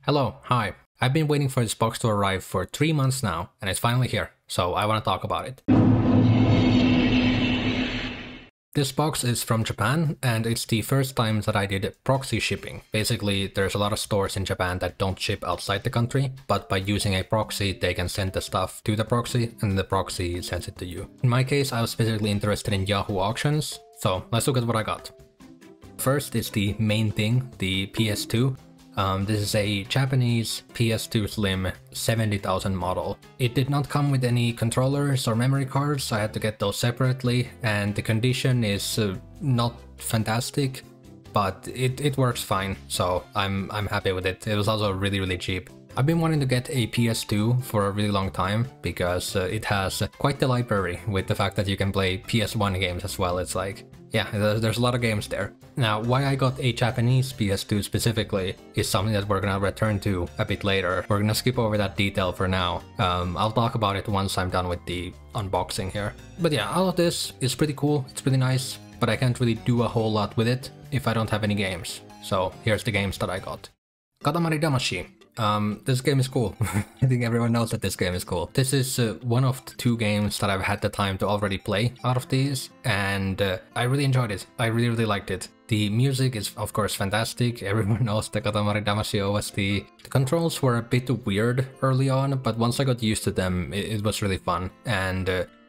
Hello, hi. I've been waiting for this box to arrive for 3 months now, and it's finally here, so I want to talk about it. This box is from Japan, and it's the first time that I did proxy shipping. Basically, there's a lot of stores in Japan that don't ship outside the country, but by using a proxy, they can send the stuff to the proxy, and the proxy sends it to you. In my case, I was specifically interested in Yahoo auctions, so let's look at what I got. First is the main thing, the PS2. This is a Japanese PS2 Slim 70,000 model. It did not come with any controllers or memory cards, so I had to get those separately, and the condition is not fantastic, but it works fine, so I'm happy with it. It was also really cheap. I've been wanting to get a PS2 for a really long time because it has quite the library with the fact that you can play PS1 games as well. It's like, yeah, there's a lot of games there. Now, why I got a Japanese PS2 specifically is something that we're gonna return to a bit later. We're gonna skip over that detail for now. I'll talk about it once I'm done with the unboxing here. But yeah, all of this is pretty cool, it's pretty nice, but I can't really do a whole lot with it if I don't have any games. So here's the games that I got. Katamari Damacy. This game is cool. I think everyone knows that this game is cool. This is one of the 2 games that I've had the time to already play out of these, and I really enjoyed it. I really liked it. The music is of course fantastic. Everyone knows the Katamari Damacy OST. The controls were a bit weird early on, but once I got used to them, it was really fun. And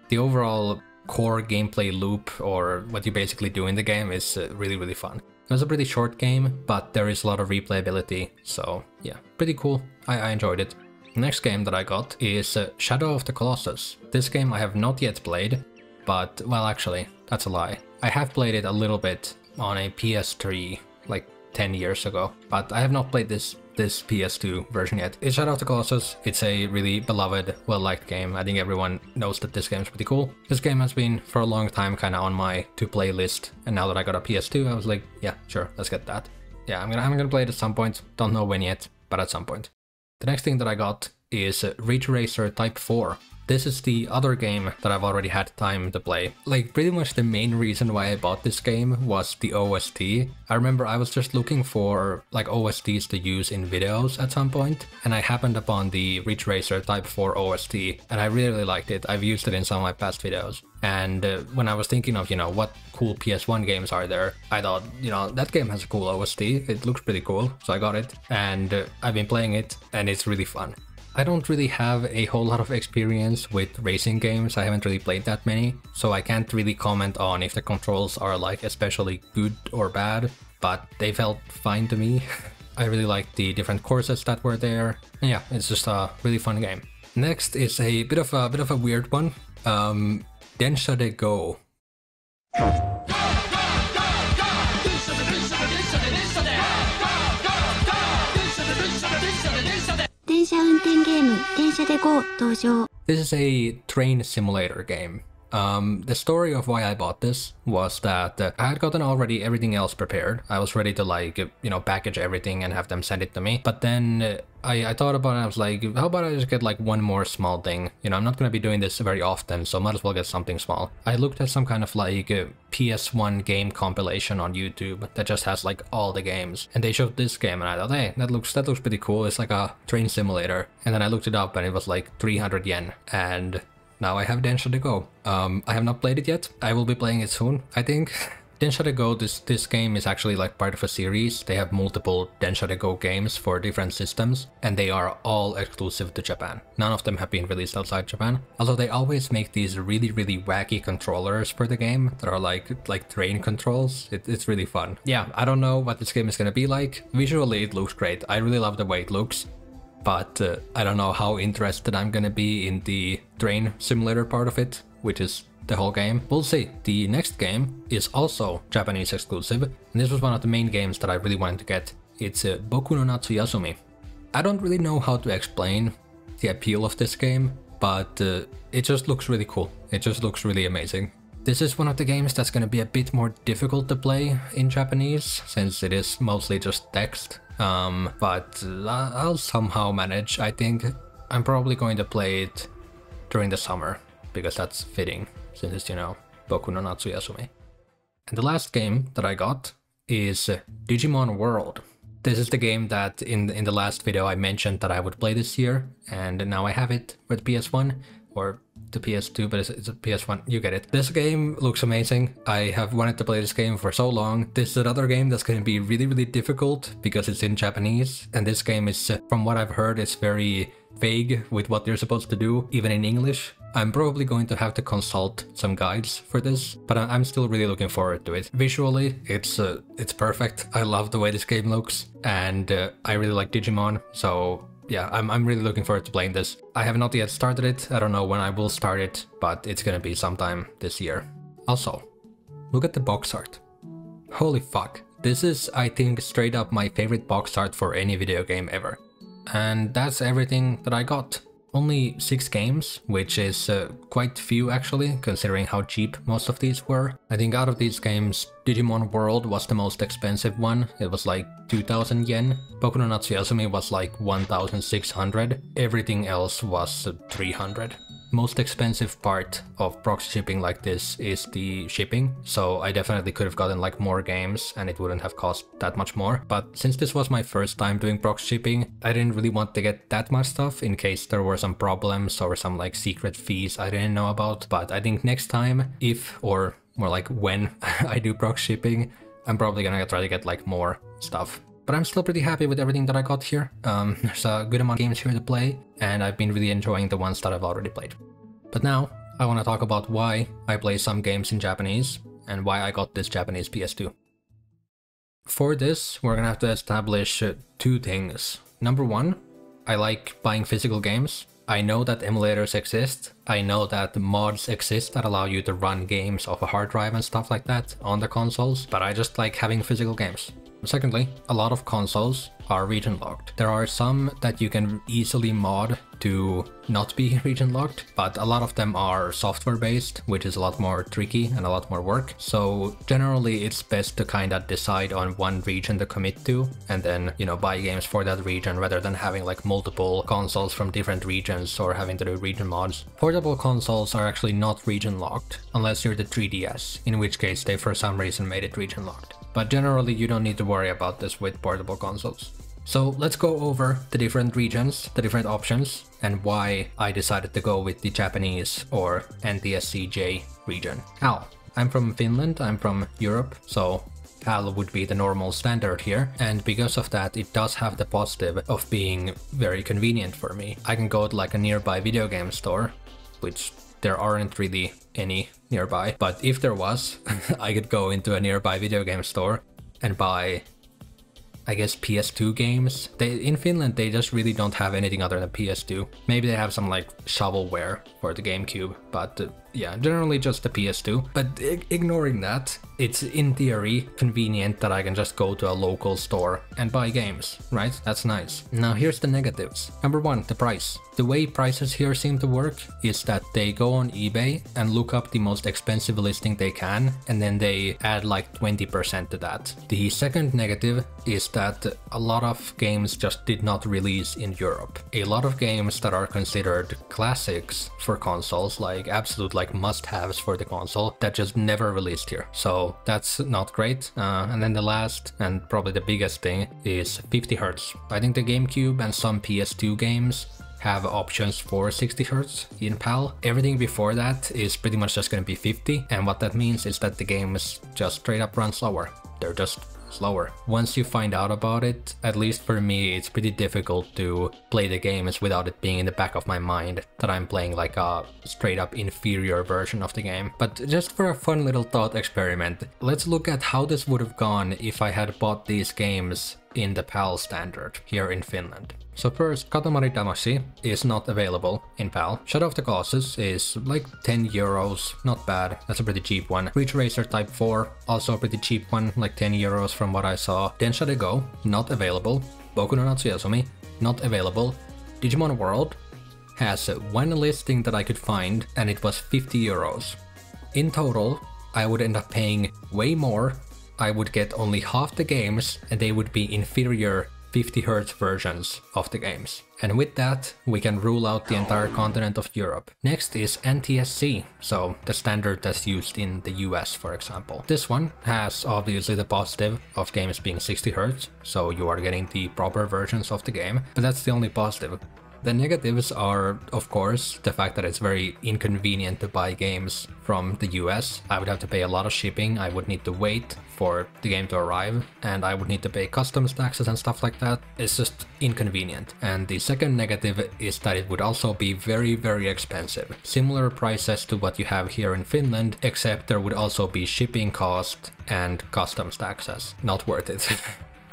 the overall core gameplay loop, or what you basically do in the game, is really fun. It was a pretty short game, but there is a lot of replayability, so yeah, pretty cool. I enjoyed it. The next game that I got is Shadow of the Colossus. This game I have not yet played, but, well, actually, that's a lie. I have played it a little bit on a PS3, like 10 years ago, but I have not played this PS2 version yet. It's Shadow of the Colossus. It's a really beloved, well-liked game. I think everyone knows that this game is pretty cool. This game has been for a long time kind of on my to-play list, and now that I got a PS2, I was like, yeah, sure, let's get that. Yeah, I'm gonna play it at some point. Don't know when yet, but at some point. The next thing that I got is Ridge Racer Type 4. This is the other game that I've already had time to play. Like, pretty much the main reason why I bought this game was the OST. I remember I was just looking for like OSTs to use in videos at some point, and I happened upon the Ridge Racer Type 4 OST, and I really liked it. I've used it in some of my past videos. And when I was thinking of, what cool PS1 games are there, I thought, that game has a cool OST. It looks pretty cool, so I got it. And I've been playing it, and it's really fun. I don't really have a whole lot of experience with racing games. I haven't really played that many, so I can't really comment on if the controls are like especially good or bad, but they felt fine to me. I really liked the different courses that were there. And yeah, it's just a really fun game. Next is a bit of a weird one. Densha de Go. This is a train simulator game. The story of why I bought this was that I had gotten already everything else prepared. I was ready to package everything and have them send it to me. But then I thought about it, I was like, how about I just get like one more small thing? I'm not going to be doing this very often, so might as well get something small. I looked at some kind of like PS1 game compilation on YouTube that just has like all the games. And they showed this game and I thought, hey, that looks pretty cool. It's like a train simulator. And then I looked it up and it was like 300 yen. And now I have Densha de Go. I have not played it yet. I will be playing it soon, I think. Densha de Go, this game is actually like part of a series. They have multiple Densha de Go games for different systems, and they are all exclusive to Japan. None of them have been released outside Japan. Although they always make these really wacky controllers for the game that are like train controls. It's really fun. Yeah, I don't know what this game is gonna be like. Visually, it looks great. I really love the way it looks. But I don't know how interested I'm gonna be in the train simulator part of it, which is the whole game. We'll see. The next game is also Japanese exclusive, and this was one of the main games that I really wanted to get. It's Boku no Natsuyasumi. I don't really know how to explain the appeal of this game, but it just looks really cool. It just looks really amazing. This is one of the games that's gonna be a bit more difficult to play in Japanese, since it is mostly just text. But I'll somehow manage, I think. I'm probably going to play it during the summer, because that's fitting, since it's, Boku no Natsuyasumi. And the last game that I got is Digimon World. This is the game that in the last video I mentioned that I would play this year, and now I have it with PS1, or the PS2, but it's a PS1, you get it. This game looks amazing. I have wanted to play this game for so long. This is another game that's going to be really, really difficult because it's in Japanese, and this game is, from what I've heard, is very vague with what they're supposed to do, even in English. I'm probably going to have to consult some guides for this, but I'm still really looking forward to it. Visually, it's perfect. I love the way this game looks, and I really like Digimon, so yeah, I'm really looking forward to playing this. I have not yet started it. I don't know when I will start it, but it's gonna be sometime this year. Also, look at the box art. Holy fuck. This is, I think, straight up my favorite box art for any video game ever. And that's everything that I got. Only 6 games, which is quite few actually, considering how cheap most of these were. I think out of these games, Digimon World was the most expensive one. It was like 2,000 yen. Boku no Natsuyasumi was like 1,600. Everything else was 300. Most expensive part of proxy shipping like this is the shipping, so I definitely could have gotten like more games and it wouldn't have cost that much more. But since this was my first time doing proxy shipping, I didn't really want to get that much stuff in case there were some problems or some like secret fees I didn't know about. But I think next time, if, or more like when I do proxy shipping, I'm probably gonna try to get like more stuff. But I'm still pretty happy with everything that I got here. There's a good amount of games here to play, and I've been really enjoying the ones that I've already played. But now, I want to talk about why I play some games in Japanese, and why I got this Japanese PS2. For this, we're gonna have to establish 2 things. Number 1, I like buying physical games. I know that emulators exist. I know that mods exist that allow you to run games off a hard drive and stuff like that on the consoles, but I just like having physical games. Secondly, a lot of consoles are region locked. There are some that you can easily mod to not be region locked, but a lot of them are software based, which is a lot more tricky and a lot more work. So generally it's best to kind of decide on one region to commit to and then, you know, buy games for that region rather than having like multiple consoles from different regions or having to do region mods. Portable consoles are actually not region locked unless you're the 3DS, in which case they for some reason made it region locked. But generally you don't need to worry about this with portable consoles. So let's go over the different regions, the different options, and why I decided to go with the Japanese or NTSCJ region. PAL. I'm from Finland, I'm from Europe, so PAL would be the normal standard here, and because of that it does have the positive of being very convenient for me. I can go to like a nearby video game store, which there aren't really any nearby, but if there was, I could go into a nearby video game store and buy, I guess, PS2 games. In Finland they just really don't have anything other than PS2. Maybe they have some like shovelware for the GameCube, but yeah, generally just the PS2. But ignoring that, it's in theory convenient that I can just go to a local store and buy games, right? That's nice. Now here's the negatives. Number 1, the price. The way prices here seem to work is that they go on eBay and look up the most expensive listing they can, and then they add like 20% to that. The second negative is that a lot of games just did not release in Europe. A lot of games that are considered classics for consoles, like absolute like must-haves for the console, that just never released here. So that's not great. And then the last and probably the biggest thing is 50 Hz. I think the GameCube and some PS2 games have options for 60 Hz in PAL. Everything before that is pretty much just going to be 50, and what that means is that the games just straight up run slower. They're just slower. Once you find out about it, at least for me, it's pretty difficult to play the games without it being in the back of my mind that I'm playing like a straight up inferior version of the game. But just for a fun little thought experiment, let's look at how this would have gone if I had bought these games in the PAL standard here in Finland. So first, Katamari Damacy is not available in PAL. Shadow of the Colossus is like 10 euros, not bad, that's a pretty cheap one. Ridge Racer Type 4, also a pretty cheap one, like 10 euros from what I saw. Densha de Go, not available. Boku no Natsuyasumi, not available. Digimon World has one listing that I could find, and it was 50 euros. In total, I would end up paying way more. I would get only half the games, and they would be inferior 50Hz versions of the games. And with that, we can rule out the entire continent of Europe. Next is NTSC, so the standard that's used in the US, for example. This one has obviously the positive of games being 60Hz, so you are getting the proper versions of the game, but that's the only positive. The negatives are, of course, the fact that it's very inconvenient to buy games from the US. I would have to pay a lot of shipping, I would need to wait for the game to arrive, and I would need to pay customs taxes and stuff like that. It's just inconvenient. And the second negative is that it would also be very, very expensive. Similar prices to what you have here in Finland, except there would also be shipping cost and customs taxes. Not worth it.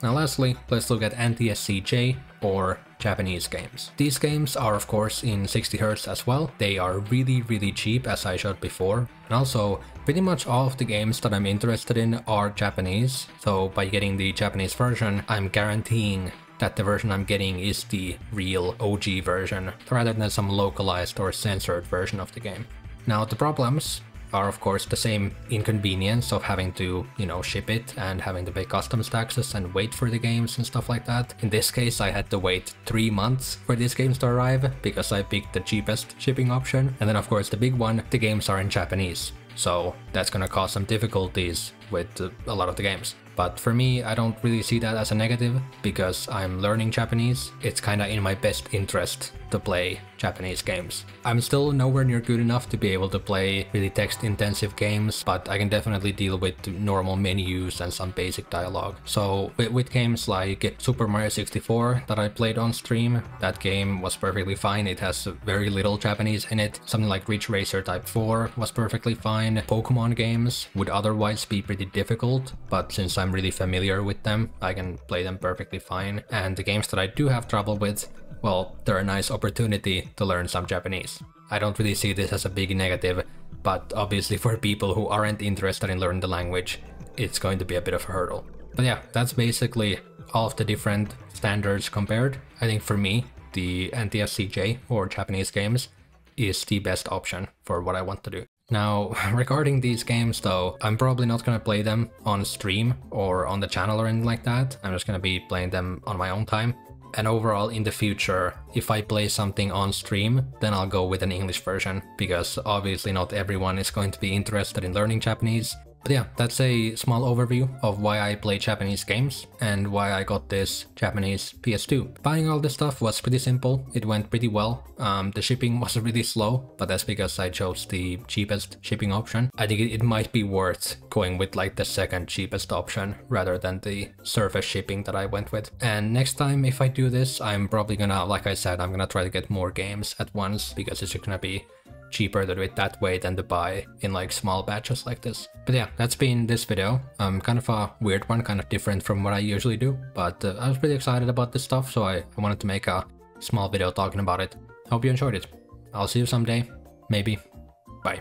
Now lastly, let's look at NTSC-J or Japanese games. These games are of course in 60Hz as well. They are really, really cheap, as I showed before. And also, pretty much all of the games that I'm interested in are Japanese. So by getting the Japanese version, I'm guaranteeing that the version I'm getting is the real OG version, rather than some localized or censored version of the game. Now the problems are of course the same inconvenience of having to, ship it and having to pay customs taxes and wait for the games and stuff like that. In this case, I had to wait 3 months for these games to arrive because I picked the cheapest shipping option. And then of course the big one, the games are in Japanese. So that's gonna cause some difficulties with a lot of the games. But for me, I don't really see that as a negative because I'm learning Japanese. It's kinda in my best interest to play Japanese games. I'm still nowhere near good enough to be able to play really text-intensive games, but I can definitely deal with normal menus and some basic dialogue. So with games like Super Mario 64 that I played on stream, that game was perfectly fine. It has very little Japanese in it. Something like Ridge Racer Type 4 was perfectly fine. Pokemon games would otherwise be pretty difficult, but since I'm really familiar with them, I can play them perfectly fine. And the games that I do have trouble with, well, they're a nice opportunity to learn some Japanese. I don't really see this as a big negative, but obviously for people who aren't interested in learning the language, it's going to be a bit of a hurdle. But yeah, that's basically all of the different standards compared. I think for me, the NTSC-J or Japanese games is the best option for what I want to do. Now, regarding these games though, I'm probably not gonna play them on stream or on the channel or anything like that. I'm just gonna be playing them on my own time. And overall, in the future, if I play something on stream, then I'll go with an English version, because obviously not everyone is going to be interested in learning Japanese. But yeah, that's a small overview of why I play Japanese games and why I got this Japanese PS2. Buying all this stuff was pretty simple, it went pretty well. The shipping was really slow, but that's because I chose the cheapest shipping option. I think it might be worth going with like the second cheapest option rather than the surface shipping that I went with. And next time if I do this, I'm probably gonna, like I said, I'm gonna try to get more games at once, because it's gonna be cheaper to do it that way than to buy in like small batches like this. But yeah, that's been this video. Kind of a weird one, kind of different from what I usually do, but I was pretty excited about this stuff, so I wanted to make a small video talking about it. Hope you enjoyed it. I'll see you someday, maybe. Bye.